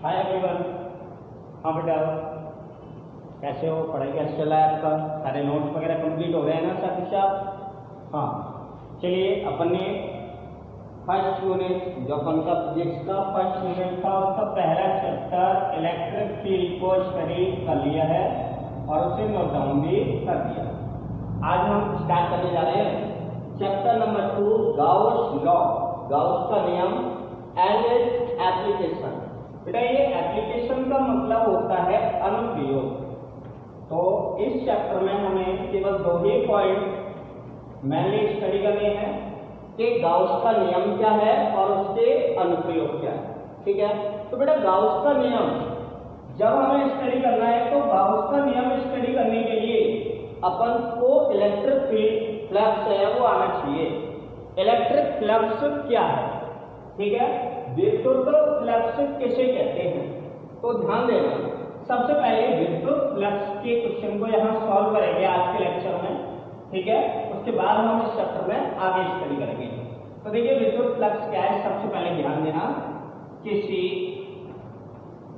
Hi everyone. हाँ बेटा, कैसे हो? पढ़ाई कैसे चल रहा है आपका? सारे नोट्स वगैरह कंप्लीट हो गए हैं ना सब कुछ आप? हाँ, चलिए अपन ने फर्स्ट यूनिट जो अपन का फिजिक्स का फर्स्ट यूनिट था उसका पहला चैप्टर इलेक्ट्रिक फील्ड को स्टडी कर लिया है और उसे नोट डाउन भी कर दिया। आज हम स्टार्ट करने जा रहे हैं chapter number 2 Gauss law, Gauss का नियम एंड इट्स एप्लीकेशन। बेटा ये एप्लीकेशन का मतलब होता है अनुप्रयोग। तो इस चैप्टर में हमें केवल दो ही पॉइंट मेनली स्टडी करने हैं कि गाउस का नियम क्या है और उसके अनुप्रयोग क्या है। ठीक है, तो बेटा गाउस का नियम जब हमें स्टडी करना है तो गाउस का नियम स्टडी करने के लिए अपन को इलेक्ट्रिक फील्ड फ्लक्स है वो आना चाहिए। इलेक्ट्रिक फ्लक्स क्या है? ठीक है, विद्युत फ्लक्स किसे कहते हैं? तो ध्यान देना, सबसे पहले विद्युत फ्लक्स के क्वेश्चन को यहाँ सॉल्व करेंगे आज के लेक्चर में। ठीक है, उसके बाद हम इस चैप्टर में आगे स्टडी करेंगे। तो देखिए विद्युत फ्लक्स क्या है, सबसे पहले ध्यान देना, किसी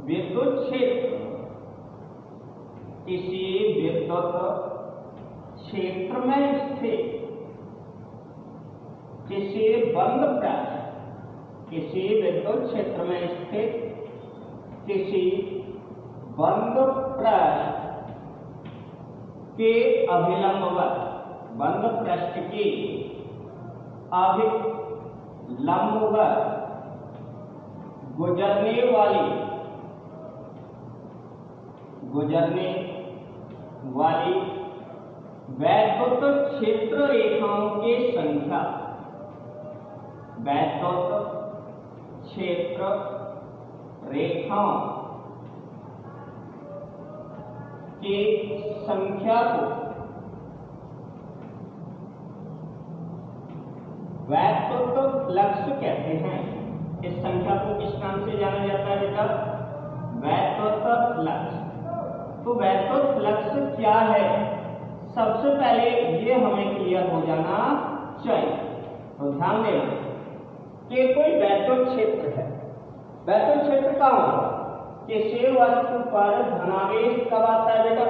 विद्युत क्षेत्र में स्थित किसी बंद पृष्ठ, किसी विद्युत क्षेत्र में स्थित किसी बंद पृष्ठ के अभिलंबवत, बंद पृष्ठ की अभिलंबवत गुजरने वाली वैद्युत क्षेत्र रेखाओं की संख्या, वैद्युत क्षेत्र रेखाओं की संख्या को वैद्युत फ्लक्स कहते हैं। इस संख्या को किस नाम से जाना जाता है बेटा? वैद्युत फ्लक्स। तो वैद्युत फ्लक्स क्या है, सबसे पहले ये हमें क्लियर हो जाना चाहिए। तो ध्यान देना कि कोई वैद्युत क्षेत्र है, वैद्युत क्षेत्र कहाँ होगा? किसी वस्तु पर धनावेश कब आता है बेटा?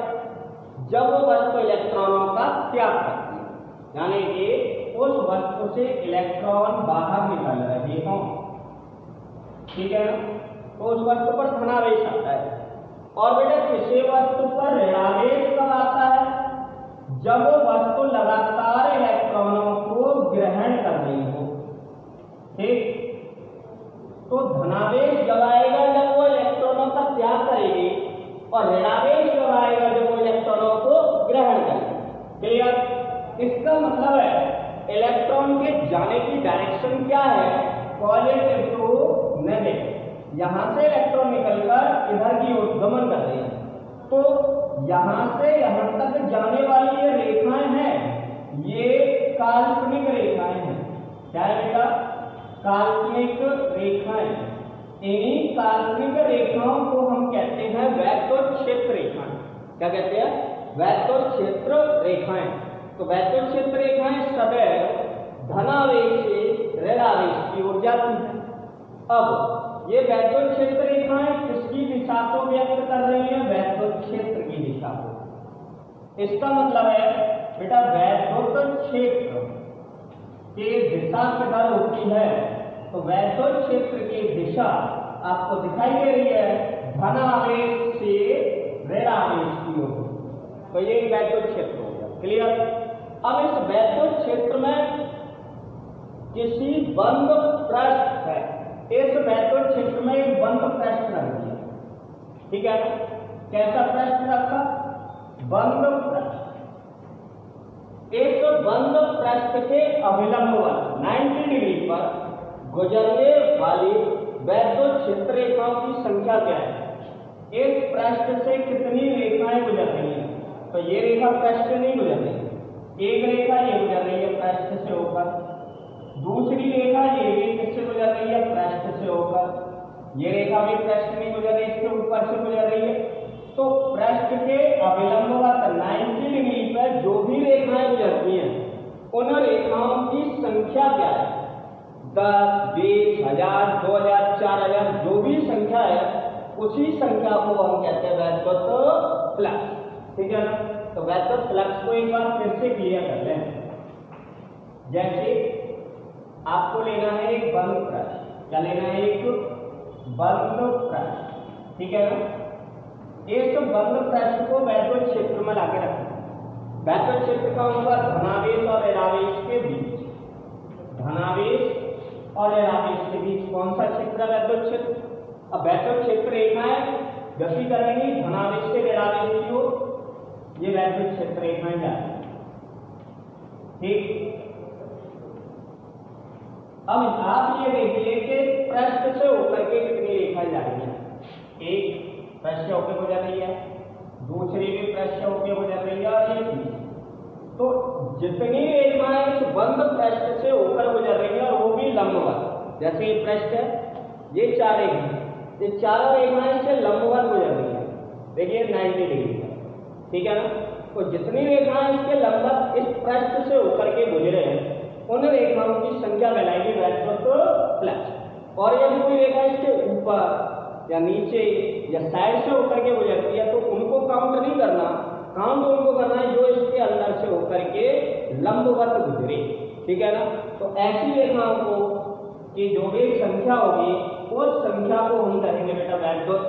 जब वो वस्तु इलेक्ट्रॉनों का त्याग करती है, यानी कि उस वस्तु से इलेक्ट्रॉन बाहर निकल रहे हों। ठीक है ना, तो उस वस्तु पर धनावेश आता है। और बेटा किसी वस्तु पर ऋणावेश कब आता है? जब वो वस्तु लगातार इलेक्ट्रॉनों को ग्रहण कर रही हो। ठीक, तो धनावेश जब आएगा जब वो इलेक्ट्रॉनों का त्याग करेगी और ऋणावेश जब आएगा जब वो इलेक्ट्रॉनों को ग्रहण करेगी। क्लियर? इसका मतलब है इलेक्ट्रॉन के जाने की डायरेक्शन क्या है? Positive to negative. यहां से इलेक्ट्रॉन निकलकर इधर की ओर गमन कर रहे हैं। तो यहां से यहां तक जाने वाली ये रेखाएं हैं, ये काल्पनिक रेखाएं हैं। क्या है बेटा? काल्पनिक रेखाएं। इन्हीं काल्पनिक रेखाओं को हम कहते हैं वैद्युत क्षेत्र रेखाएं। क्या कहते हैं? वैद्युत क्षेत्र रेखाएं। तो वैद्युत क्षेत्र रेखाएं सदैव धनावेश से ऋणावेश की ओर जाती हैं। अब ये वैद्युत क्षेत्र रेखाएं किसकी दिशा को व्यक्त कर रही है? वैद्युत क्षेत्र की दिशा को। इसका मतलब है बेटा वैद्युत क्षेत्र की दिशा किधर होती है? तो वैद्युत क्षेत्र की दिशा आपको दिखाई दे रही है धनावेश से ऋणावेश की ओर। तो ये वैद्युत क्षेत्र हो गया। क्लियर? अब इस वैद्युत क्षेत्र में किसी बंद पृष्ठ है, इस वैद्युत क्षेत्र में एक बंद पृष्ठ रख दिया। ठीक है, कैसा पृष्ठ रखा? बंद पृष्ठ। इस बंद पृष्ठ के अभिलंबवत 90 डिग्री पर गुजरने वाली वैद्युत क्षेत्र रेखाओं की संख्या क्या है? इस पृष्ठ से कितनी रेखाएं गुजर रही हैं? तो ये रेखा पृष्ठ से नहीं गुजर रही, एक रेखा ये गुजर रही है पृष्ठ से होकर, दूसरी रेखा ये भी किससे गुजर रही है? पृष्ठ से होकर, ये रेखा भी पृष्ठ नहीं गुजर रही, इसके ऊपर से गुजर रही है। तो पृष्ठ के अभिलंबवत 90 डिग्री पर जो भी रेखाएं गुजरती हैं उन रेखाओं की संख्या क्या है? 10, 20, 1000, 2000, 4000 जो भी संख्या है उसी संख्या को हम कहते हैं वैद्युत फ्लक्स। ठीक है ना, तो वैद्युत फ्लक्स को एक बार फिर से क्लियर कर लें। जैसे आपको लेना है एक बंद पृष्ठ, क्या लेना है, एक बंद पृष्ठ। ठीक है ना, इस बंद पृष्ठ को वैद्युत क्षेत्र में लाके रखना। वैद्युत क्षेत्र का होगा धनावेश और ऋणावेश के बीच, धनावेश और ऋणावेश के बीच कौन सा क्षेत्र है, वैद्युत क्षेत्र। अब वैद्युत क्षेत्र रेखाएं गति करेंगी धनावेश से ऋणावेश की ओर, ये वैद्युत क्षेत्र रेखाएं जाएंगी। ठीक, अब आप ये देखिए कि पृष्ठ से होकर के कितनी रेखाएं जा रही हैं। एक पृष्ठ से होकर गुजर रही है, दूसरी भी पृष्ठ से होकर गुजर रही है, और एक तो जितनी रेखाएं इस बंद पृष्ठ से होकर गुजर रही है और वो भी लंबवत, जैसे ये पृष्ठ है, ये चार रेखाएं, ये चारों रेखाएं इससे लंबवत गुजर रही है। देखिए 90 डिग्री है। ठीक है ना, तो जितनी रेखाएं इसके लंबवत इस पृष्ठ से होकर के गुजरे हैं उन रेखाओं की संख्या कहलाएगी वैद्युत फ्लक्स। और यदि कोई रेखा इसके ऊपर या नीचे या साइड से होकर के गुजरती है तो उनको काउंट नहीं करना, काउंट उनको करना है जो इसके अंदर से होकर के लंबवत गुजरे। ठीक है ना, तो ऐसी रेखाओं को की जो भी संख्या होगी उस संख्या को हम कहेंगे बेटा वैद्युत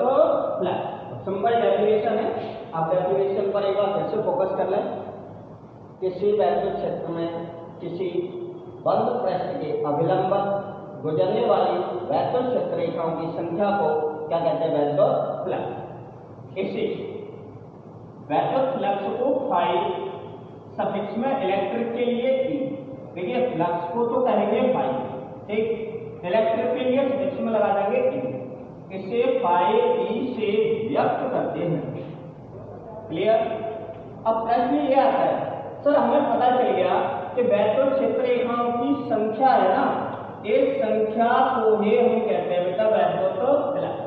फ्लक्स। सिंपल डेफिनेशन है, आप डेफिनेशन पर एक बार फिर से फोकस कर लें। किसी वैद्युत क्षेत्र में किसी बंद पृष्ठ के अभिलंबन गुजरने वाली वैद्युत क्षेत्र रेखाओं की संख्या को क्या कहते हैं, वैद्युत फ्लक्स। इसी वैद्युत फ्लक्स को फाई सफिक्स में इलेक्ट्रिक के लिए ई, देखिए फ्लक्स को तो कहेंगे फाई, ठीक, इलेक्ट्रिक के लिए सफिक्स में लगा देंगे ई, इसे फाई ई से व्यक्त करते हैं। क्लियर। अब प्रश्न ये आता है, सर हमें पता चल गया कि वैद्युत क्षेत्र रेखाओं की संख्या है ना, इस संख्या को ही हम कहते हैं बेटा वैद्युत फ्लक्स।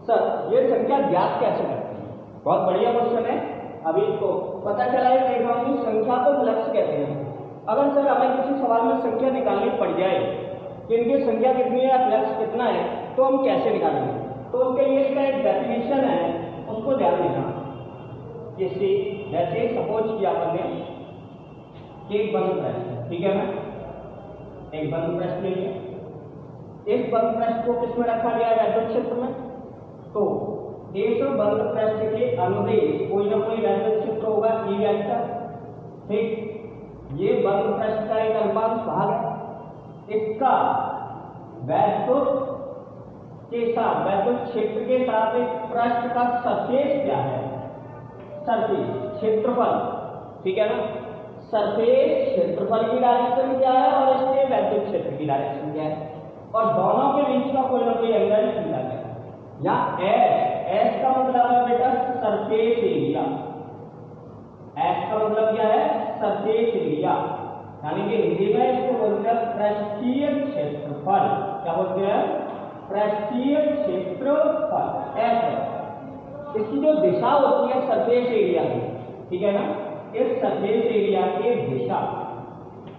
सर ये संख्या ज्ञात कैसे करते हैं, बहुत बढ़िया क्वेश्चन है। अभी इसको पता चला है रेखाओं की संख्या को फ्लक्स कहते हैं। अगर सर हमें किसी सवाल में संख्या निकालनी पड़ जाए कि इनकी संख्या कितनी है, फ्लक्स कितना है, तो हम कैसे निकालेंगे, तो उसके लिए इसका एक डेफिनेशन है, उसको ध्यान देना। किसी जैसे सपोज किया अपन ने एक बंद पृष्ठ, ठीक है ना, एक बंद पृष्ठ लीजिए, इस बंद पृष्ठ को किसमें रखा गया है, वैद्युत क्षेत्र में। तो इस बंद पृष्ठ के अनुदेश कोई ना कोई वैद्युत क्षेत्र होगा ई वेक्टर। ठीक, ये बंद पृष्ठ का एक अनुपात भाग है, इसका वैद्युत के साथ वैद्युत क्षेत्र के साथ एक पृष्ठ का सरफेस क्या है, सरफेस क्षेत्रफल। ठीक है ना, सरफेस क्षेत्रफल की डायरेक्शन क्या है और इसके वैद्युत क्षेत्र की डायरेक्शन क्या है, और दोनों के बीच का कोई ना कोई एंगल थीटा है। यहाँ एस का मतलब है बेटा सरफेस एरिया, एस का मतलब क्या है, सरफेस एरिया, यानी कि हिंदी में इसको बोलते हैं पृष्ठीय क्षेत्रफल। क्या बोलते हैं, पृष्ठीय क्षेत्रफल। एस है इसकी जो दिशा होती है सरफेस एरिया की, ठीक है ना, इस सरफेस एरिया की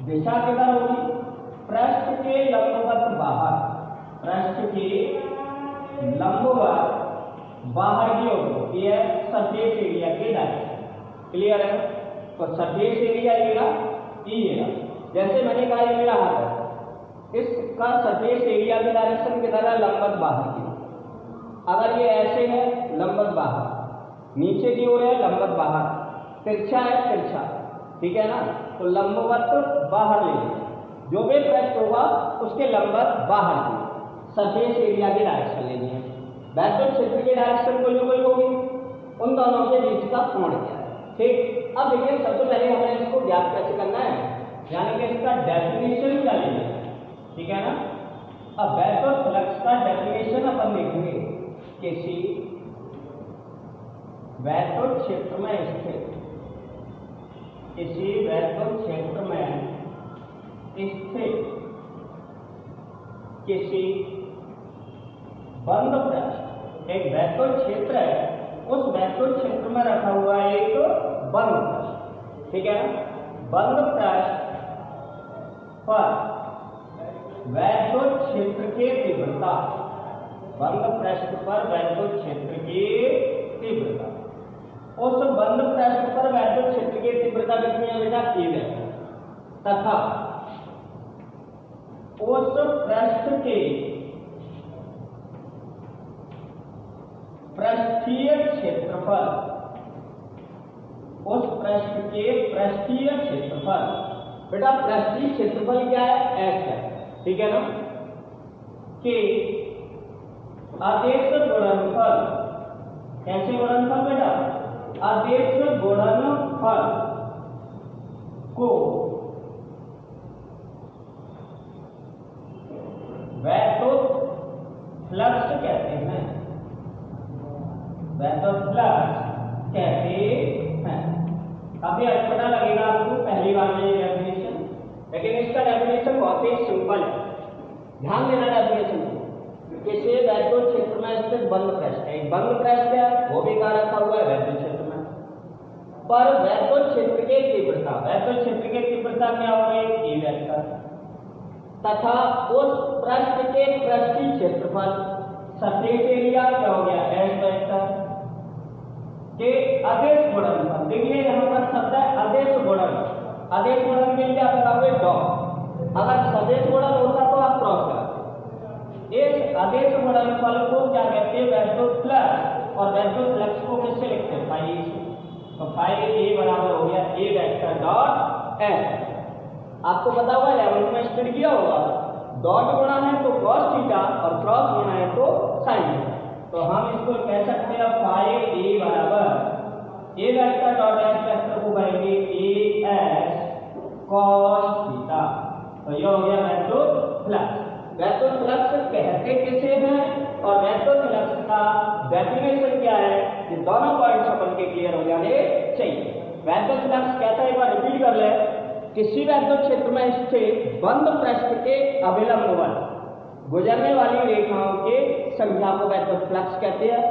दिशा किधर होगी, पृष्ठ के लंबवत बाहर, पृष्ठ के लंबवत बाहर की ओर, ये सरफेस एरिया की डायरेक्शन। क्लियर है, तो सरफेस एरिया लेगा ई लेगा, जैसे मैंने कहा ये मेरा हाथ है, इसका सरफेस एरिया की डायरेक्शन किधर है, लंबवत बाहर की। अगर ये ऐसे है लंबवत बाहर, नीचे की ओर है लंबवत बाहर, तिरछा है तिरछा, ठीक है ना, तो लंबवत बाहर ले लीजिए, जो भी पृष्ठ होगा उसके लंबवत बाहर की सरफेस एरिया की डायरेक्शन लेनी है। वैद्युत क्षेत्र की डायरेक्शन कोई ना कोई होगी, उन दोनों के बीच का कोण क्या है। ठीक, अब देखिए सबसे पहले हमें इसको ज्ञात कैसे करना है, यानी कि इसका डेफिनेशन क्या लेना है। ठीक है ना, अब वैद्युत फ्लक्स का डेफिनेशन अपन देखेंगे, किसी वैद्युत क्षेत्र में स्थित, किसी वैद्युत क्षेत्र में स्थित किसी बंद पृष्ठ, एक वैद्युत क्षेत्र है, उस वैद्युत क्षेत्र में रखा हुआ है एक बंद पृष्ठ। ठीक है ना, बंद पृष्ठ पर वैद्युत क्षेत्र की तीव्रता, बंद पृष्ठ पर वैद्युत क्षेत्र की तीव्रता। उस बंद पृष्ठ पर वैद्युत क्षेत्र की तीव्रता कितनी है बेटा? E vector. तथा उस पृष्ठ के पृष्ठीय क्षेत्रफल, उस पृष्ठ के पृष्ठीय क्षेत्रफल, बेटा पृष्ठीय क्षेत्रफल क्या है? S है, ठीक है ना, कि आदेश गुणनफल, कैसे गुणनफल बेटा? आदेश गुणनफल को वैद्युत फ्लक्स कहते हैं, वैद्युत फ्लक्स कहते हैं। काफी अटपटा लगेगा आपको पहली बार में ये डेफिनेशन, लेकिन इसका डेफिनेशन बहुत ही सिंपल है। ध्यान देना डेफिनेशन को। किसी वैद्युत क्षेत्र में स्थित बंद पृष्ठ, एक बंद पृष्ठ है वो भी कहाँ रखा हुआ है? वैद्युत क्षेत्र में। पर वैद्युत क्षेत्र की तीव्रता, वैद्युत क्षेत्र की तीव्रता क्या हो गई? E vector. तथा उस पृष्ठ के पृष्ठीय क्षेत्रफल, सरफेस एरिया क्या हो गया? S वेक्टर के आदेश गुणनफल। देखिए यहाँ पर शब्द है आदेश गुणन। आदेश गुणन के लिए आप लगाओगे डॉट, अगर सदिश गुणन होता तो आप क्रॉस लगाते। इस आदेश गुणनफल को क्या कहते हैं? वैद्युत फ्लक्स। और वैद्युत फ्लक्स को किससे लिखते हैं? फाई से। तो फाई ए बराबर हो गया E वेक्टर डॉट S। आपको पता होगा 11th में स्टडी किया होगा, डॉट गुणा है तो cos थीटा और क्रॉस गुणा है तो sin थीटा। तो हम इसको कह सकते हैं फाई ए बराबर ए वेक्टर डॉट S वेक्टर को करेंगे AS cos थीटा। तो ये हो गया वैद्युत फ्लक्स। वैद्युत फ्लक्स कहते किसे हैं और वैद्युत फ्लक्स का डेफिनेशन क्या है, ये दोनों पॉइंट्स अपन के क्लियर हो जाने चाहिए। वैद्युत फ्लक्स कहता है, एक बार रिपीट कर ले, किसी वैद्युत क्षेत्र में स्थित बंद पृष्ठ के अभिलंबवत गुजरने वाली रेखाओं के संख्या को वैद्युत फ्लक्स कहते हैं।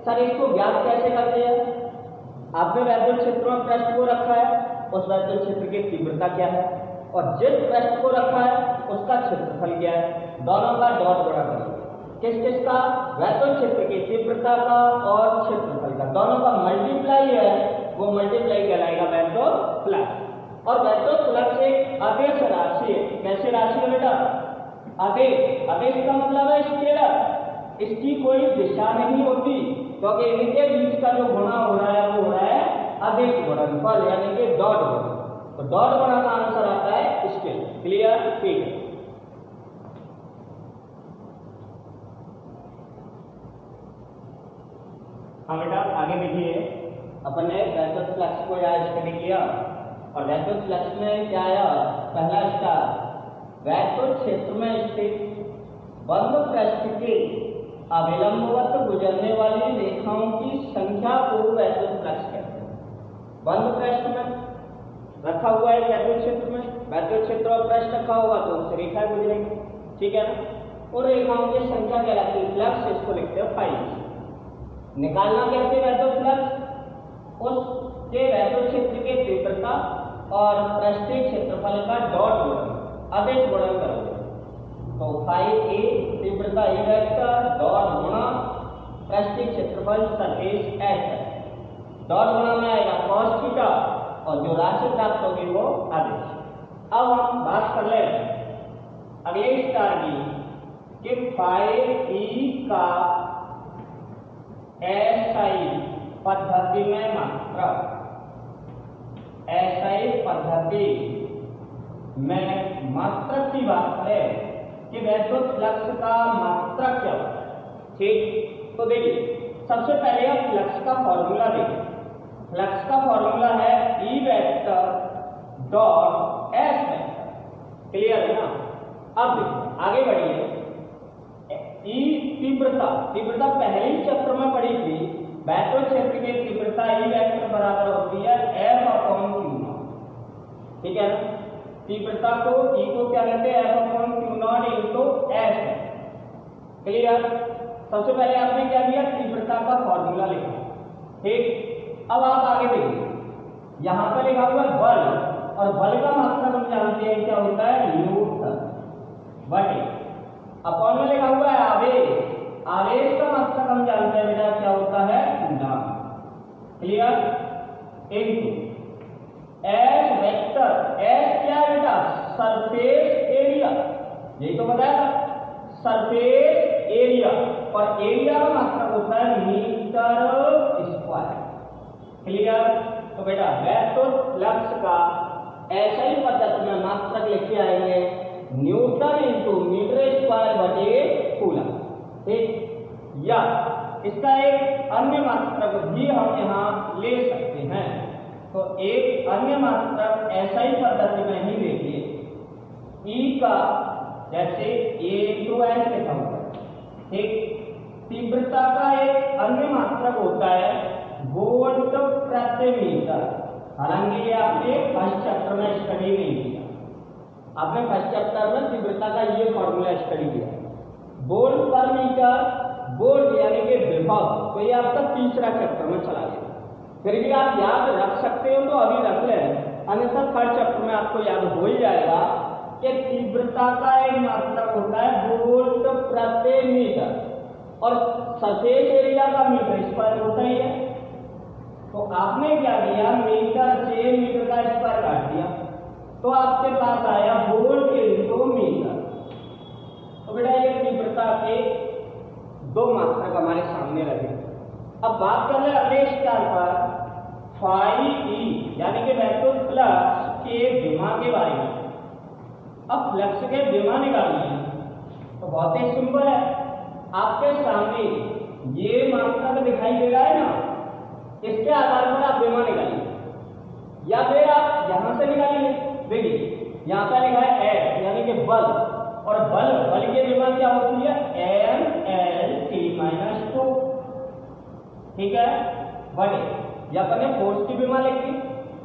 सर इसको ज्ञात कैसे करते हैं? आपने वैद्युत क्षेत्र में पृष्ठ को रखा है, उस वैद्युत क्षेत्र की तीव्रता क्या है, और जिस पृष्ठ को रखा है उसका क्षेत्रफल क्या है, दोनों का डॉट गुणा करेंगे। किस किस का? वैद्युत क्षेत्र की तीव्रता का और क्षेत्रफल का, दोनों का मल्टीप्लाई है, वो मल्टीप्लाई कहलाएगा वैद्युत फ्लक्स। और वैद्युत फ्लक्स एक आदेश राशि है। कैसे राशि है बेटा? आदेश। आदेश का मतलब है स्केलर, इसकी कोई दिशा नहीं होती, क्योंकि इनके बीच का जो गुणा हो रहा है वो हो रहा है आदेश गुणनफल, यानी कि डॉट गुणा। तो डॉट गुणा का आंसर आता है स्केलर। क्लियर? ठीक है। हाँ बेटा आगे देखिए, अपन ने वैद्युत फ्लक्स को यहाँ स्टडी किया और वैद्युत फ्लक्स में क्या आया? पहला स्टार, वैद्युत क्षेत्र में स्थित बंद पृष्ठ के अभिलंबवत गुजरने वाली रेखाओं की संख्या को वैद्युत फ्लक्स कहते हैं। बंद पृष्ठ में रखा हुआ है वैद्युत क्षेत्र में, वैद्युत क्षेत्र और पृष्ठ रखा होगा तो उससे रेखा गुजरेगी, ठीक है ना। और रेखाओं की संख्या कहलाती है फ्लक्स, इसको लिखते हैं फाई। निकालना कैसे वैद्युत फ्लक्स? उसके वैद्युत क्षेत्र की तीव्रता और पृष्ठीय क्षेत्रफल का डॉट गुणन, आदेश गुणन करोगे तो फाई ए तीव्रता E वेक्टर डॉट गुणा पृष्ठीय क्षेत्रफल सरफेस S है। डॉट गुणा में आएगा cos थीटा और जो राशि प्राप्त होगी वो आदेश। अब हम बात कर ले अगले स्टार की कि फाई E का SI पद्धति में मात्रक, SI पद्धति में मात्रक की बात करें कि वैद्युत फ्लक्स का मात्रक क्या होता है। ठीक, तो देखिए सबसे पहले आप फ्लक्स का फॉर्मूला देखिए। फ्लक्स का फॉर्मूला है E vector dot S vector. Clear है ना? अब देखिए आगे बढ़िए, E तीव्रता, तीव्रता पहले चक्र में पढ़ी थी, वैद्युत क्षेत्र की तीव्रता E वेक्टर बराबर होती है F/Q0, ठीक है ना। तीव्रता को E को क्या कहते हैं? F/Q0 इंटू S है। क्लियर? सबसे पहले आपने क्या किया? तीव्रता का फॉर्मूला लिखा, ठीक। अब आप आगे देखिए, यहाँ पर लिखा हुआ है बल, और बल का मात्रक हम जानते हैं क्या होता है? न्यूटन बटे अपॉन में लिखा हुआ है आवेश, आवेश इनटू एस वेक्टर, एस क्या है बेटा, सरफेस एरिया, यही तो बताया था, सरफेस एरिया, और एरिया का मतलब होता है मीटर स्क्वायर। क्लियर? तो बेटा वैक्टर फ्लक्स का ऐसा ही पद्धति में मात्रक लिखे आएंगे, न्यूटन इंटू मीटर स्क्वायर बटे कूलम। ठीक, या इसका एक अन्य मात्रक भी हम यहाँ ले सकते हैं। तो एक अन्य मात्रक ऐसा ही पद्धति में ही देखिए, ई का जैसे ए टू एस लिखा हुआ है। ठीक, तीव्रता का एक अन्य मात्रक होता है वोल्ट प्रति मीटर। हालांकि ये आपने फर्स्ट चैप्टर में स्टडी नहीं किया, आपने फर्स्ट चैप्टर में तीव्रता का ये फॉर्मूला स्टडी किया, वोल्ट पर मीटर, वोल्ट यानी कि विभव, तो ये आपका तीसरा चैप्टर में चला गया। फिर भी आप याद रख सकते हो तो अभी रख लें, अन्यथा थर्ड चैप्टर में आपको याद हो ही जाएगा कि तीव्रता का एक मात्रक होता है वोल्ट प्रति मीटर, और सरफेस एरिया का मीटर स्क्वायर होता ही है। तो आपने क्या किया, मीटर से मीटर का स्क्वायर काट दिया, तो आपके पास आया वोल्ट इंटू मीटर। तो बेटा ये तीव्रता के दो मात्रक हमारे सामने लगे। अब बात कर ले अगले स्टार पर, फाई ई यानी कि वेक्टर फ्लक्स के विमा के बारे में। अब फ्लक्स के विमा निकालिए तो बहुत ही सिंपल है, आपके सामने ये मात्रक दिखाई दे रहा है ना, इसके आधार पर आप विमा निकालिए, या फिर आप यहां से निकालिए। देखिए यहाँ पर लिखा है एफ यानी कि बल, और बल की विमा क्या होती है, एम एल टी माइनस 2। ठीक है, बड़े या अपने फोर्स की विमा लिख दी,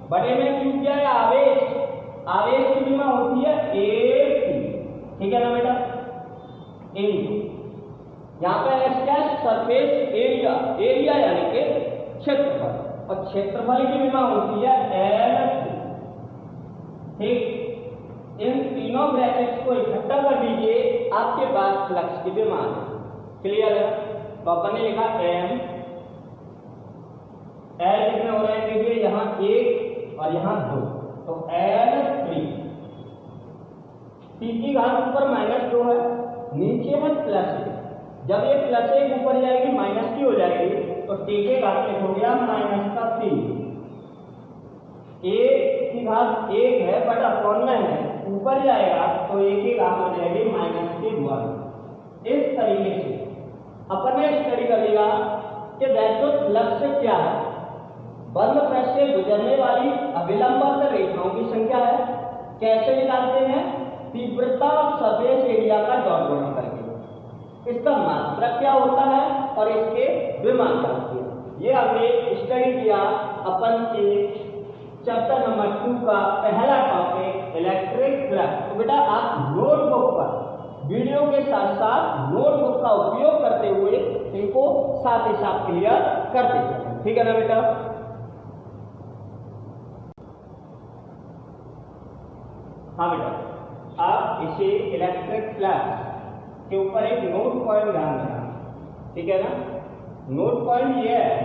बड़े में क्यों किया है, आवेश की विमा होती है ए टी। ठीक है ना बेटा, इनटू यहाँ पे एस क्या है, सरफेस एरिया, एरिया यानी कि क्षेत्रफल, और क्षेत्रफल की विमा होती है एल। ठीक, इन तीनों ब्रैकेट्स को इकट्ठा कर दीजिए, आपके पास फ्लक्स की विमा है। क्लियर है? तो अपन ने लिखा एम, एल कितने हो रहे हैं, देखिए यहाँ 1 और यहाँ 2, तो एल 3। टी की घात ऊपर -2 है, नीचे है +1। जब ये +1 ऊपर जाएगी माइनस की हो जाएगी, तो टी के घात में हो गया -3। एक की घात 1 है बट अपॉन में है, ऊपर जाएगा तो एक की घात हो जाएगी -1। इस तरीके से अपन ने स्टडी कर लिया कि वैक्टर फ्लक्स क्या है, बंद पृष्ठ से गुजरने वाली अविलंबित रेखाओं की संख्या है। कैसे निकालते हैं, तीव्रता और सरफेस एरिया का डॉट गुणा करके। इसका मात्रक क्या होता है और इसके विमा क्या होती है, ये हमने स्टडी किया अपन के चैप्टर नंबर 2 का पहला टॉपिक इलेक्ट्रिक फ्लक्स। तो बेटा आप नोटबुक पर वीडियो के साथ साथ नोटबुक का उपयोग करते हुए इनको साथ ही साथ क्लियर करते चलें। ठीक है ना बेटा? हाँ बेटा, आप इसे इलेक्ट्रिक फ्लक्स के ऊपर एक नोट पॉइंट ध्यान देना। ठीक है ना? नोट पॉइंट ये है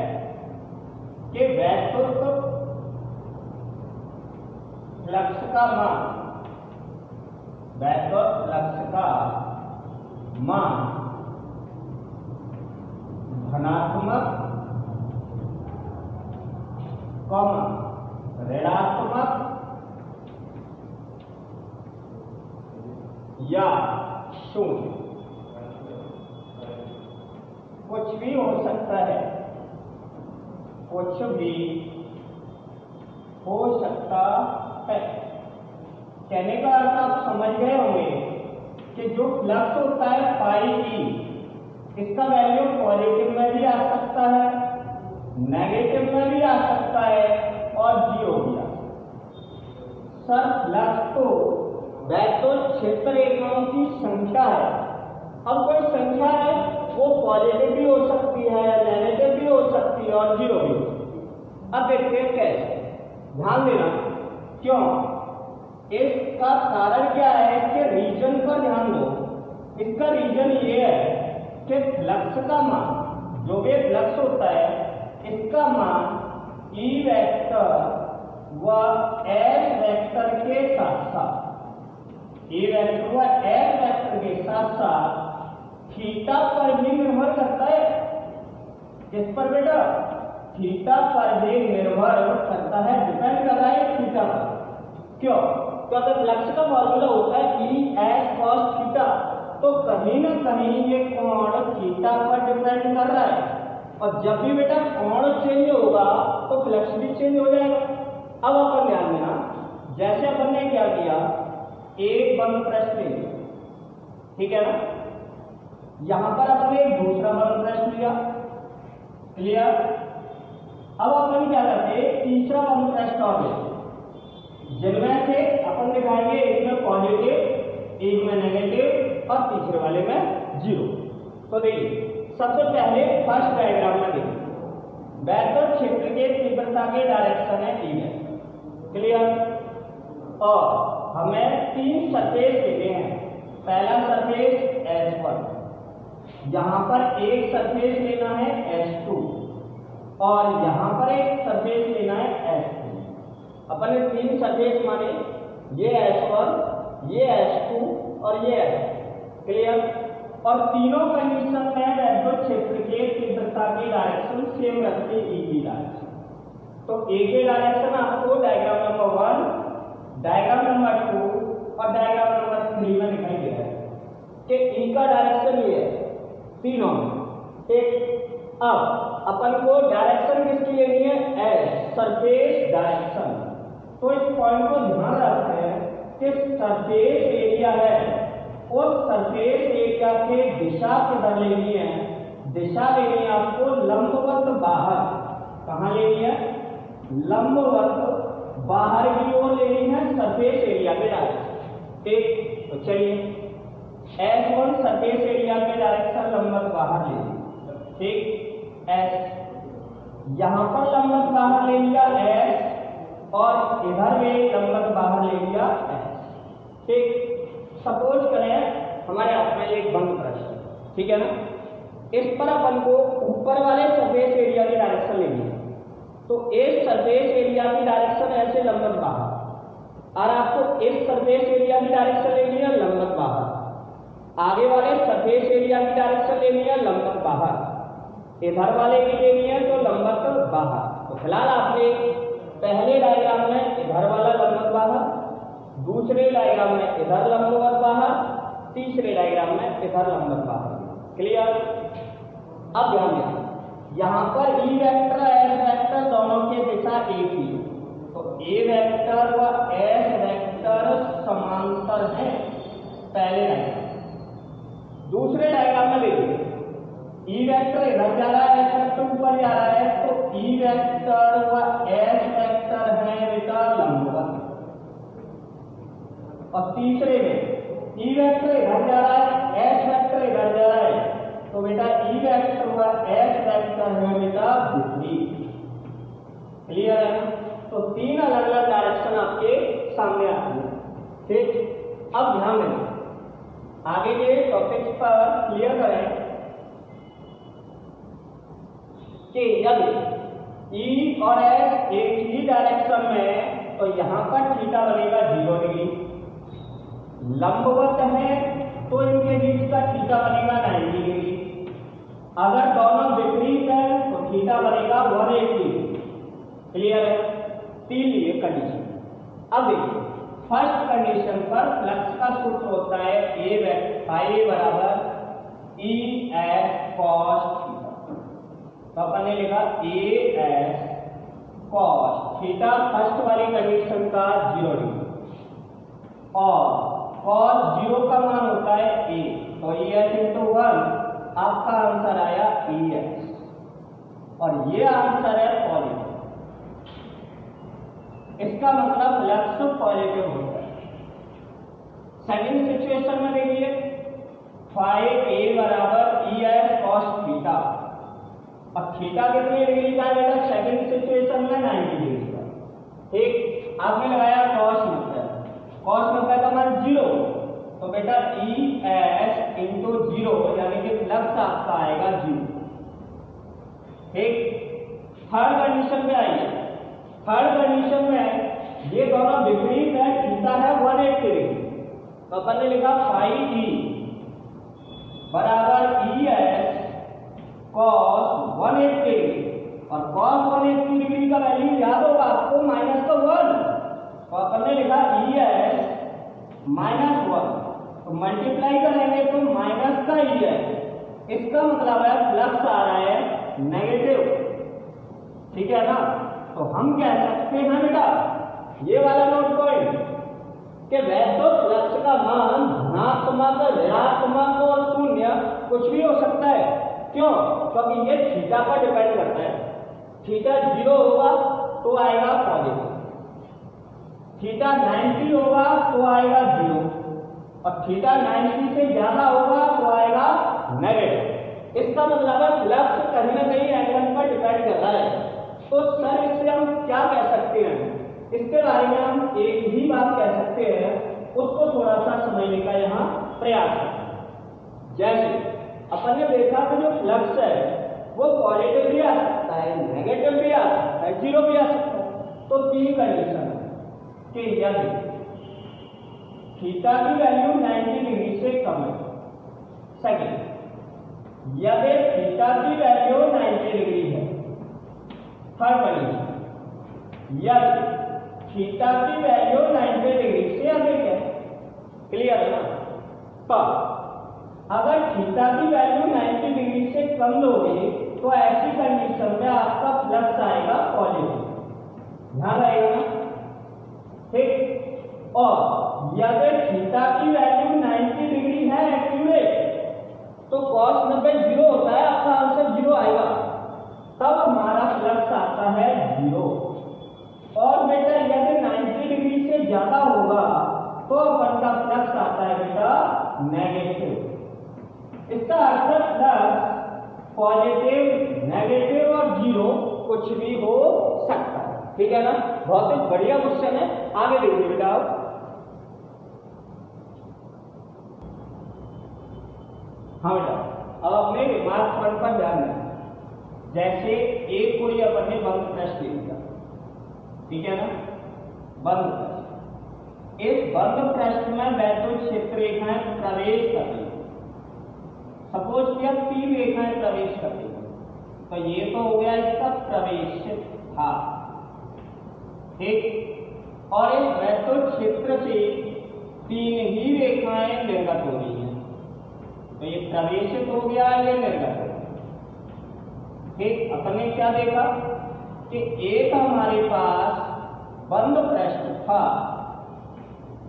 कि वैक्टर फ्लक्स का मान, वैक्टर फ्लक्स का मान धनात्मक, ऋणात्मक या शून्य कुछ भी हो सकता है, कुछ भी हो सकता है। कहने का अर्थ आप समझ गए होंगे कि जो फ्लक्स होता है पाई ई, इसका वैल्यू पॉजिटिव में भी आ सकता है, नेगेटिव में भी आ सकता है और जीरो भी आ सकता है। सर फ्लक्स तो वैक्टर क्षेत्र रेखाओं की संख्या है। अब कोई संख्या है वो पॉजिटिव भी हो सकती है, नेगेटिव भी हो सकती है और जीरो भी हो सकती है। अब देखते हैं कैसे, ध्यान देना। क्यों? इसका कारण क्या है, इसके रीजन पर ध्यान दो। इसका रीजन ये है कि फ्लक्स का मान, जो भी फ्लक्स होता है इसका मान ई वेक्टर व एस वेक्टर के साथ साथ, ई वेक्टर व एस वेक्टर के साथ साथ थीटा पर भी निर्भर करता है। किस पर बेटा? थीटा पर भी निर्भर करता है, डिपेंड कर रहा है थीटा पर। क्यों? क्योंकि फ्लक्स का फॉर्मूला होता है ई एस कॉस थीटा, तो कहीं ना कहीं ये कोण थीटा पर डिपेंड कर रहा है, और जब भी बेटा कोण चेंज होगा तो फ्लक्स भी चेंज हो जाएगा। अब अपन ध्यान देना, जैसे अपन ने क्या किया, एक बंद पृष्ठ ले लिया, ठीक है ना, यहां पर अपन ने एक दूसरा बंद पृष्ठ लिया, क्लियर। अब अपन क्या करते हैं, तीसरा बंद पृष्ठ और लेते, जिनमें से अपन दिखाएंगे एक में पॉजिटिव, एक में नेगेटिव और तीसरे वाले में जीरो। तो देखिए सबसे पहले फर्स्ट डायग्राम में देखिए, वैद्युत क्षेत्र के तीव्रता के डायरेक्शन है ई है, क्लियर। और हमें तीन सरफेस लेते हैं। पहला सरफेस S1, यहां पर एक सरफेस लेना है S2 और यहां पर एक सरफेस लेना है S3। अपन ने तीन सरफेस माने, ये S1, ये S2 और ये S3, क्लियर। और तीनों कंडीशन में वैद्युत क्षेत्र के तीव्रता की डायरेक्शन सेम रखते ई की डायरेक्शन। तो ए के डायरेक्शन आपको डायग्राम नंबर 1, डायग्राम नंबर 2 और डायग्राम नंबर 3 में दिखाई दे रहा है कि ई का डायरेक्शन ये है तीनों, ठीक। अब अपन को डायरेक्शन किसकी लेनी है, एस, सरफेस डायरेक्शन। तो इस पॉइंट को ध्यान रखते हैं कि सरफेस एरिया है, उस सरफेस एरिया के दिशा किधर लेनी है, दिशा लेनी है आपको लंबवत बाहर। कहाँ लेनी है, लंबवत बाहर की ओर लेनी है सरफेस एरिया के डायरेक्शन, ठीक। तो चलिए S1 सरफेस एरिया के डायरेक्शन लंबवत बाहर ले लिया, ठीक। S यहां पर लंबवत बाहर ले लिया S, और इधर में लंबवत बाहर ले लिया S, ठीक। सपोज करें हमारे हाथ में एक बंद पृष्ठ, ठीक है ना, इस पर अपन को ऊपर वाले सरफेस एरिया की डायरेक्शन लेनी है। तो इस सरफेस एरिया की डायरेक्शन ऐसे लंबवत बाहर, और आपको इस सरफेस एरिया की डायरेक्शन लेनी है लंबवत बाहर, आगे वाले सरफेस एरिया की डायरेक्शन लेनी है लंबवत बाहर, इधर वाले की लेनी है तो लंबवत बाहर। तो फिलहाल आपने पहले डायग्राम में इधर वाला लंबवत बाहर, दूसरे डायग्राम में इधर लंबवत बाहर, तीसरे डायग्राम में इधर लंबवत बाहर, क्लियर। अब ध्यान दें, यहां पर ई वेक्टर एस वेक्टर दोनों की दिशा एक ही, तो ए वेक्टर व एस वेक्टर समांतर है पहले डायग्राम। दूसरे डायग्राम में देखिए, ई वेक्टर इधर जा रहा है, एस वेक्टर ऊपर जा रहा है, तो ई वेक्टर व एस वेक्टर है बेटा लंबवत। और तीसरे में ई वेक्टर इधर जा रहा है, एस वेक्टर इधर जा रहा है, तो बेटा ई वेक्टर व एस वेक्टर है बेटा विपरीत, क्लियर है ना। तो तीन अलग अलग डायरेक्शन आपके सामने आती है, ठीक। अब ध्यान देना, आगे के टॉपिक्स पर क्लियर करें कि यदि ई और एस एक ही डायरेक्शन में, तो यहां पर थीटा बनेगा 0 डिग्री, लंबवत है तो इनके बीच का थीटा बनेगा 90 डिग्री, अगर दोनों विपरीत है तो थीटा बनेगा 180 डिग्री, क्लियर है। तीन लिए कंडीशन। अब देखिए फर्स्ट कंडीशन पर फ्लक्स का सूत्र होता है ए बराबर ई एस कॉस थीटा, तो अपन ने लिखा A S cos theta, first वाली कंडीशन का 0 डिग्री, और कॉस 0 का मान होता है ए, तो ई एस इंटू 1, आपका आंसर आया ई एस, और ये आंसर है पॉजिटिव। इसका मतलब फ्लक्स पॉजिटिव होता है। सेकंड सिचुएशन में देखिए, फाइव ए बराबर ई एस कॉस थीटा, अब थीटा कितने डिग्री का है बेटा, सेकंड सिचुएशन में 90 डिग्री का, ठीक। आपने लगाया कॉस 90, कॉस 90 का मान 0, तो बेटा ई एस इंटू 0 यानी कि फ्लक्स आपका आएगा 0, ठीक। थर्ड कंडीशन में आइए, थर्ड कंडीशन में ये दोनों विपरीत है, थीटा है 180 डिग्री, तो अपन ने लिखा फाई ई बराबर ई एस कॉस 180 डिग्री, और कॉस 180 डिग्री का वैल्यू याद होगा आपको माइनस का 1, तो अपन ने लिखा ई एस माइनस 1, तो मल्टीप्लाई करेंगे तो माइनस का ई एस, इसका मतलब है फ्लक्स आ रहा है नेगेटिव, ठीक है ना। तो हम कह सकते हैं बेटा ये वाला नोट पॉइंट कि वैद्युत फ्लक्स का मान धनात्मक, ऋणात्मक और शून्य कुछ भी हो सकता है। क्यों? क्योंकि ये थीटा पर डिपेंड करता है। थीटा 0 होगा तो आएगा पॉजिटिव, थीटा 90 होगा तो आएगा 0, और थीटा 90 से ज्यादा होगा तो आएगा नेगेटिव। इसका मतलब है फ्लक्स कहीं ना कहीं एंगल पर डिपेंड कर रहा है। तो सर इससे हम क्या कह सकते हैं, इसके बारे में हम एक ही बात कह सकते हैं, उसको थोड़ा सा समझने का यहाँ प्रयास करें। जैसे अपन ने देखा कि जो फ्लक्स है वो पॉजिटिव भी आ सकता है, नेगेटिव भी आ सकता है, जीरो भी आ सकता है। तो तीन कंडीशन है कि यदि थीटा की वैल्यू 90 डिग्री से कम है, सेकंड यदि थीटा की वैल्यू 90 डिग्री है, थर्ड कंडीशन यदि थीटा की वैल्यू 90 डिग्री से अधिक है। क्लियर है ना? तो अगर थीटा की वैल्यू 90 डिग्री से कम होगी तो ऐसी कंडीशन में आपका फ्लक्स आएगा पॉजिटिव, ध्यान रहेगा ना, ठीक। और यदि थीटा की वैल्यू 90 डिग्री है एक्यूरेट तो cos 90 0 होता है, आपका आंसर 0 आएगा, तब हमारा फ्लक्स आता है 0। और बेटा यदि 90 डिग्री से ज्यादा होगा तो अपन का फ्लक्स आता है बेटा नेगेटिव। इसका अर्थ फ्लक्स पॉजिटिव, नेगेटिव और 0 कुछ भी हो सकता है, ठीक है ना। बहुत ही बढ़िया क्वेश्चन है, आगे देखिए बेटा। हाँ बेटा, अब अपने रिमार्क पॉइंट पर ध्यान दें। जैसे एक कोई अपन ने बंद पृष्ठ ले लिया, ठीक है ना, बंद पृष्ठ, इस बंद पृष्ठ में वैद्युत क्षेत्र रेखाएं प्रवेश कर रही है। सपोज किया 3 रेखाएं प्रवेश कर रही है, तो ये तो हो गया इसका प्रवेशित भाग, ठीक। और इस वैद्युत क्षेत्र से 3 ही रेखाएं निर्गत हो रही है, तो ये प्रवेशित हो गया, ये निर्गत हो गया, ठीक। अपन ने क्या देखा कि एक हमारे पास बंद पृष्ठ था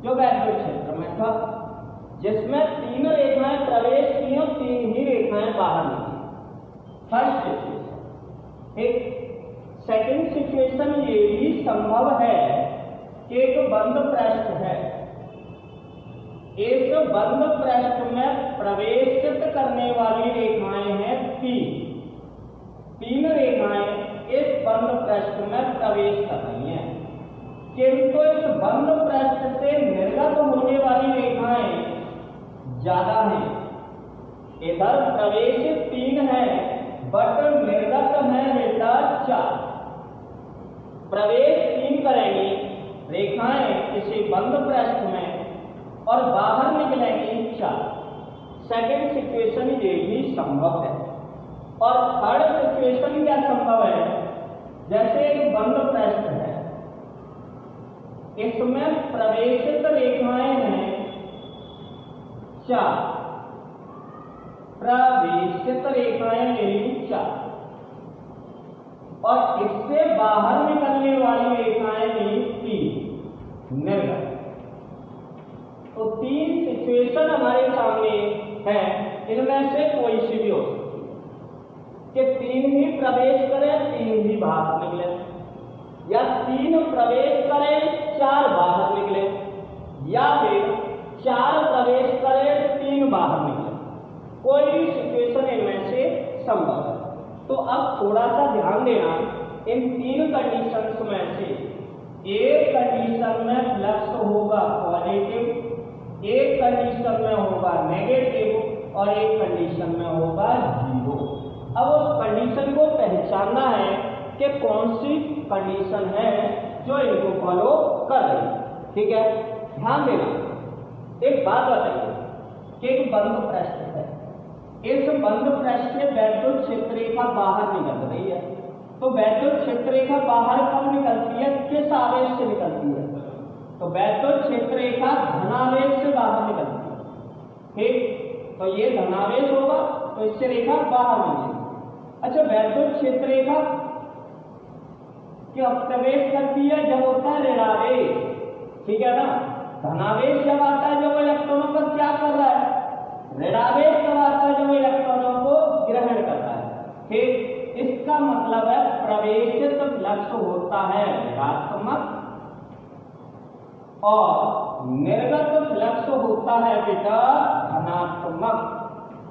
जो वैद्युत क्षेत्र में था, जिसमें 3 रेखाएं प्रवेश की और 3 ही रेखाएं बाहर निकली। फर्स्ट सिचुएशन, ठीक। सेकंड सिचुएशन ये भी संभव है कि एक बंद पृष्ठ है, इस बंद पृष्ठ में प्रवेशित करने वाली रेखाएं हैं 3 रेखाएं इस बंद पृष्ठ में प्रवेश कर रही हैं, किंतु इस बंद पृष्ठ से निर्गत होने वाली रेखाएं ज्यादा हैं। इधर प्रवेशित 3 है बट निर्गत है बेटा 4। प्रवेश 3 करेंगी रेखाएं किसी बंद पृष्ठ में और बाहर निकलेंगी 4। सेकंड सिचुएशन ये भी संभव है। और थर्ड सिचुएशन क्या संभव है, जैसे एक बंद पृष्ठ है, इसमें प्रवेशित रेखाएं हैं 4, प्रवेशित रेखाएं मेरी 4, और इससे बाहर निकलने वाली रेखाएं मेरी 3 निर्गत। तो 3 सिचुएशन हमारे सामने है, इनमें से कोई सी भी हो सकती है कि 3 ही प्रवेश करें 3 ही बाहर निकले, या 3 प्रवेश करें 4 बाहर निकले, या फिर 4 प्रवेश करें 3 बाहर निकले। कोई भी सिचुएशन इनमें से संभव है। तो अब थोड़ा सा ध्यान देना, इन 3 कंडीशंस में से एक कंडीशन में फ्लक्स होगा पॉजिटिव, एक कंडीशन में होगा नेगेटिव और एक कंडीशन में होगा 0। अब उस कंडीशन को पहचानना है कि कौन सी कंडीशन है जो इनको फॉलो कर रही है। ठीक है, ध्यान देना। एक बात बताइए कि एक बंद पृष्ठ है, इस बंद पृष्ठ में वैद्युत क्षेत्र रेखा बाहर निकल रही है, तो वैद्युत क्षेत्र रेखा बाहर कब निकलती है, किस आवेश से निकलती है? तो वैद्युत क्षेत्र रेखा धनावेश से बाहर निकलती है। ठीक, तो ये धनावेश होगा तो इससे रेखा बाहर निकलेगी। अच्छा, वैद्युत क्षेत्र रेखा क्या प्रवेश करती है जब होता है ऋणावेश, ठीक है ना। धनावेश जब आता है जब इलेक्ट्रॉनों पर क्या कर रहा है, ऋणावेश कब आता है जब इलेक्ट्रॉनों को ग्रहण करता है। ठीक, इसका मतलब है प्रवेशित फ्लक्स होता है ऋणात्मक और निर्गत फ्लक्स होता है बेटा धनात्मक।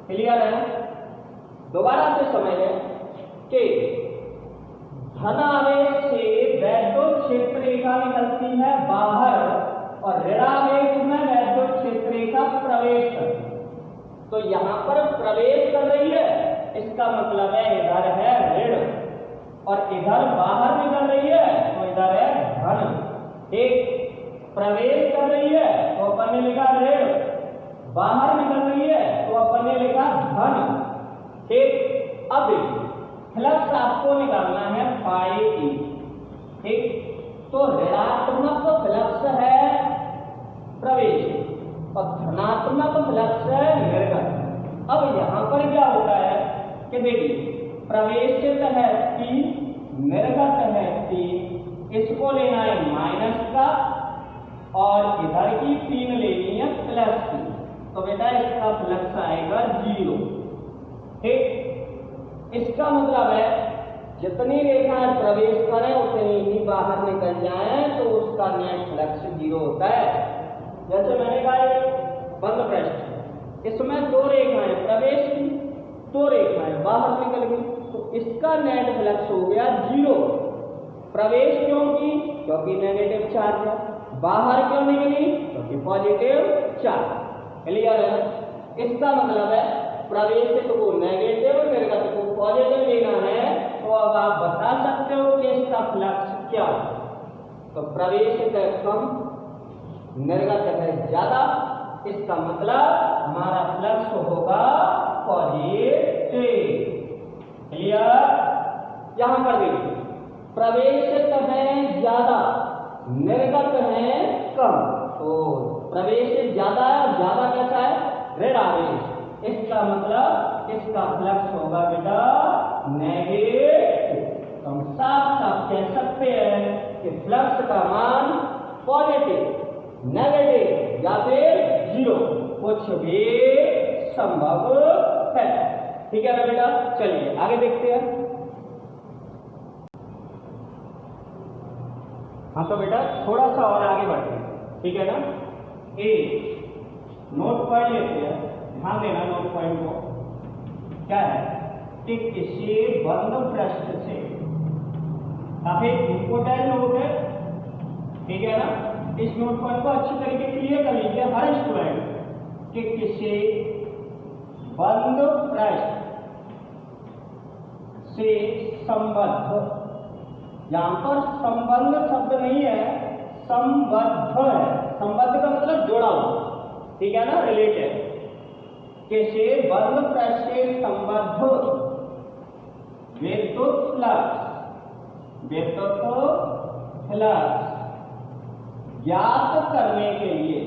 क्लियर है? दोबारा से समझ लें कि धनावेश से वैद्युत क्षेत्र रेखा निकलती है बाहर और ऋणावेश में वैद्युत क्षेत्र रेखा प्रवेश करती है। तो यहां पर प्रवेश कर रही है, इसका मतलब है इधर है ऋण और इधर बाहर निकल रही है तो इधर है धन। एक प्रवेश कर रही है तो अपन ने लिखा ऋण, बाहर निकल रही है तो अपन ने लिखा धन। ठीक, अब फ्लक्स आपको निकालना है फाई ई। ठीक, तो ऋणात्मक फ्लक्स है प्रवेश और धनात्मक फ्लक्स है निर्गत। अब यहां पर क्या होता है कि देखिए प्रवेशित है P, निर्गत है P, इसको लेना है माइनस का और इधर की तीन लेनी है प्लस की, तो बेटा इसका फ्लक्स आएगा 0। ठीक, इसका मतलब है जितनी रेखाएं प्रवेश करें उतनी ही बाहर निकल जाएं तो उसका नेट फ्लक्स 0 होता है। जैसे मैंने कहा बंद पृष्ठ, इसमें दो रेखाएं प्रवेश की, दो रेखाएं बाहर निकल गई, तो इसका नेट फ्लक्स हो गया 0। प्रवेश क्यों की? क्योंकि नेगेटिव चार्ज है। बाहर क्यों निकली? क्योंकि पॉजिटिव चार्ज। क्लियर है? इसका मतलब है प्रवेशित को नेगेटिव, निर्गत को पॉजिटिव लेना है, तो अब आप बता सकते हो कि इसका फ्लक्स क्या है। तो प्रवेशित है कम, निर्गत है ज्यादा, इसका मतलब हमारा फ्लक्स होगा पॉजिटिव। क्लियर? यहां पर देखिए प्रवेशित है ज्यादा, निर्गत है कम, तो प्रवेशित ज्यादा है और ज्यादा कैसा है? ऋणावेश। इसका मतलब इसका फ्लक्स होगा बेटा नेगेटिव। हम साफ साफ कह सकते हैं कि फ्लक्स का मान पॉजिटिव, नेगेटिव या फिर 0 कुछ भी संभव है। ठीक है ना बेटा? चलिए आगे देखते हैं। हाँ तो बेटा थोड़ा सा और आगे बढ़ते हैं, ठीक है ना। एक नोट पॉइंट लेते हैं, ध्यान देना नोट पॉइंट को। क्या है कि किसी बंद पृष्ठ से, काफी इंपोर्टेंट नोट है, ठीक है ना। इस नोट पॉइंट को अच्छी तरीके से क्लियर कर लीजिए हर स्टूडेंट कि किसी बंद पृष्ठ से संबद्ध, यहां पर संबंध शब्द नहीं है, संबद्ध है। संबद्ध का मतलब जोड़ा हुआ, ठीक है ना, रिलेटेड। किसी बंद पृष्ठ से संबद्ध विद्युत फ्लक्स ज्ञात करने के लिए,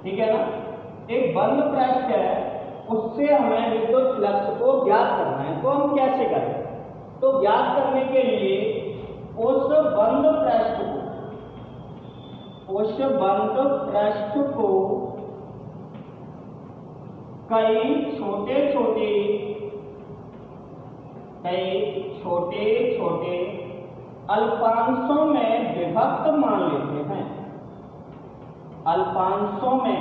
ठीक है ना। एक बंद पृष्ठ है, उससे हमें विद्युत फ्लक्स को ज्ञात करना है, तो हम कैसे करें? तो ज्ञात करने के लिए उस बंद पृष्ठ को कई छोटे छोटे अल्पांशों में विभक्त मान लेते हैं। अल्पांशों में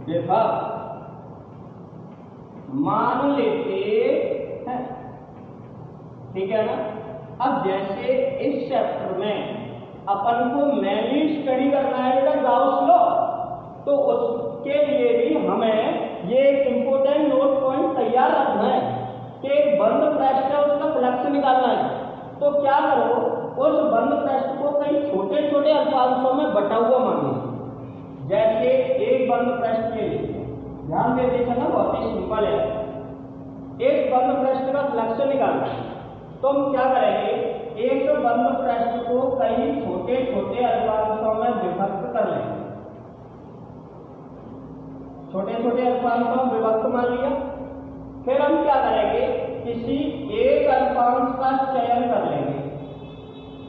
विभक्त मान लेते हैं, ठीक है ना। अब जैसे इस चैप्टर में अपन को मैन्युअल स्टडी करना है बेटा गाउस लॉ, तो उसके लिए भी हमें ये एक क्या करो, उस बंद पृष्ठ को कई छोटे छोटे अल्पांशों में बटा हुआ मान लीजिए। जैसे एक बंद पृष्ठ के लिए ध्यान देते चलना, बहुत ही सिंपल है। एक बंद पृष्ठ का लक्ष्य निकालना है तो हम क्या करेंगे, एक बंद पृष्ठ को कई छोटे छोटे अल्पांशों में विभक्त कर लेंगे। छोटे छोटे अल्पांशों में विभक्त मान लिया। फिर हम क्या करेंगे, किसी एक अल्पांश का चयन कर लेंगे,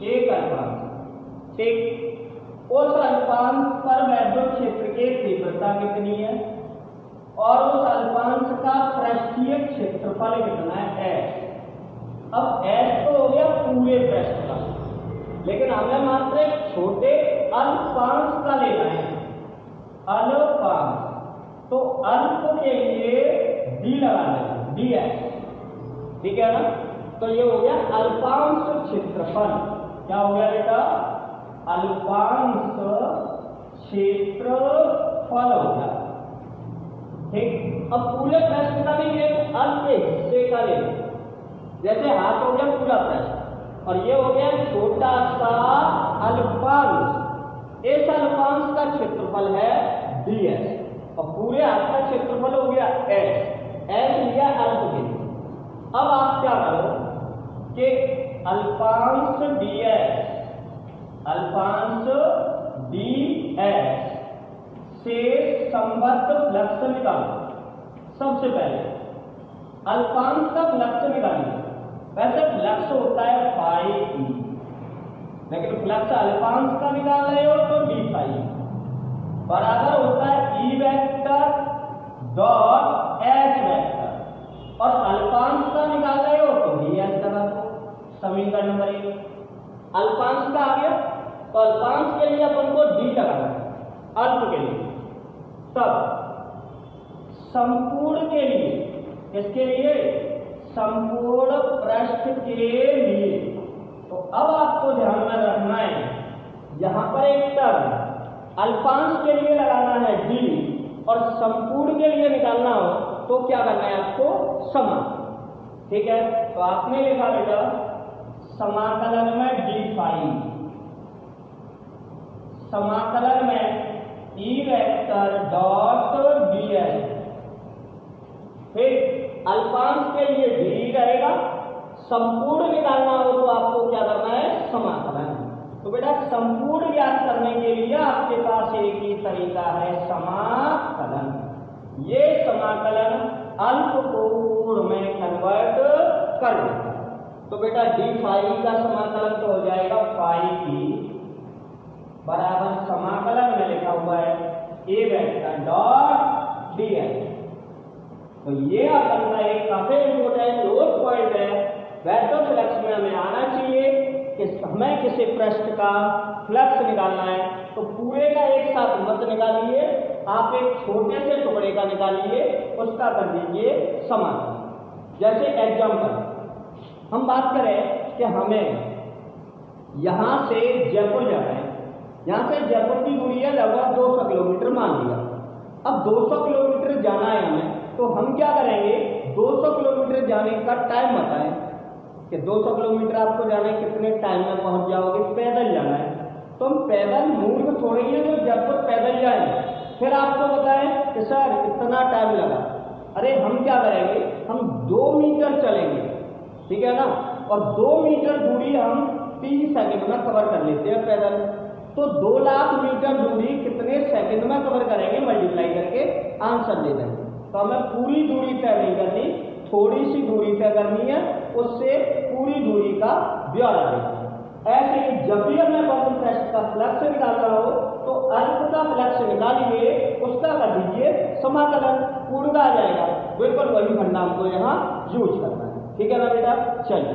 एक अल्पांश, ठीक। उस अल्पांश पर वैद्युत क्षेत्र की तीव्रता कितनी है और उस अल्पांश का पृष्ठीय क्षेत्रफल कितना है, S। अब S तो हो गया पूरे पृष्ठ का, लेकिन हमें मात्र एक छोटे अल्पांश का लेना है, अल्पांश। तो अल्प के लिए D लगा देंगे, ds, ठीक है ना। तो ये हो गया अल्पांश क्षेत्रफल। क्या हो गया बेटा, अल्पांश क्षेत्रफल हो गया, ठीक। अब पूरे पृष्ठ का भी एक अल्प हिस्से का ले, जैसे हाथ हो गया पूरा पृष्ठ और ये हो गया छोटा सा अल्पांश। इस अल्पांश का क्षेत्रफल है ds और पूरे हाथ का क्षेत्रफल हो गया S लिया अल्प के लिए। अब आप क्या करो कि अल्पांश ds से संबद्ध फ्लक्स निकालो। सबसे पहले अल्पांश का फ्लक्स निकालिए। वैसे फ्लक्स होता है फाई ई, लेकिन फ्लक्स अल्पांश का निकाल रहे हो तो डी फाई बराबर होता है E vector dot H vector, और अल्पांश का निकाल रहे हो तो डी एच लगा दो। समीकरण नंबर 1 अल्पांश का आ गया, तो अल्पांश के लिए अपन को डी लगाना है, अल्प के लिए। तब संपूर्ण के लिए, किसके लिए, संपूर्ण पृष्ठ के लिए, तो अब आपको ध्यान में रखना है, यहां पर एक टर्म अल्पांश के लिए लगाना है डी और संपूर्ण के लिए निकालना हो तो क्या करना है आपको, समा, ठीक है। तो आपने लिखा बेटा समाकलन में डी फाई, समाकलन में E vector dot D S, फिर अल्पांश के लिए डी रहेगा, संपूर्ण निकालना हो तो आपको क्या करना है, समाकलन। तो बेटा संपूर्ण ज्ञात करने के लिए आपके पास एक ही तरीका है, समाकलन। ये समाकलन अल्प को पूर्ण में कन्वर्ट कर देगा। तो बेटा डी फाई का समाकलन तो हो जाएगा फाई ई बराबर समाकलन में लिखा हुआ है ए वेक्टर डॉट डी एस। तो ये अपन का एक काफी इंपोर्टेंट लोड पॉइंट है। वैद्युत फ्लक्स में हमें आना चाहिए कि हमें किसी पृष्ठ का फ्लक्स निकालना है तो पूरे का एक साथ मत निकालिए, आप एक छोटे से टुकड़े का निकालिए, उसका कर दीजिए समाकलन। जैसे एग्जाम्पल हम बात करें कि हमें यहां से जयपुर जाना है, यहां से जयपुर की दूरी है लगभग 200 किलोमीटर मान लिया। अब 200 किलोमीटर जाना है हमें, तो हम क्या करेंगे, 200 किलोमीटर जाने का टाइम बताएं कि 200 किलोमीटर आपको जाना है, कितने टाइम में पहुंच जाओगे, पैदल जाना है। तो हम पैदल मूर्ख थोड़े ही है जो जयपुर पैदल जाएंगे, फिर आपको बताएं कि सर इतना टाइम लगा। अरे हम क्या करेंगे, हम 2 मीटर चलेंगे, ठीक है ना, और 2 मीटर दूरी हम 3 सेकंड में कवर कर लेते हैं पैदल। तो 2 लाख मीटर दूरी कितने सेकंड में कवर करेंगे, मल्टीप्लाई करके आंसर दे देंगे। तो हमें पूरी दूरी तय नहीं करनी, थोड़ी सी दूरी तय करनी है, उससे पूरी दूरी का ब्यौरा देना। ऐसे ही जब भी हमें बंद पृष्ठ का फ्लक्स निकालना हो तो अल्प का फ्लक्स निकालिए, उसका कर दीजिए समाकलन, पूर्ण आ जाएगा। बिल्कुल वही फंडा हमको यहाँ यूज करना है, ठीक है ना बेटा। चलिए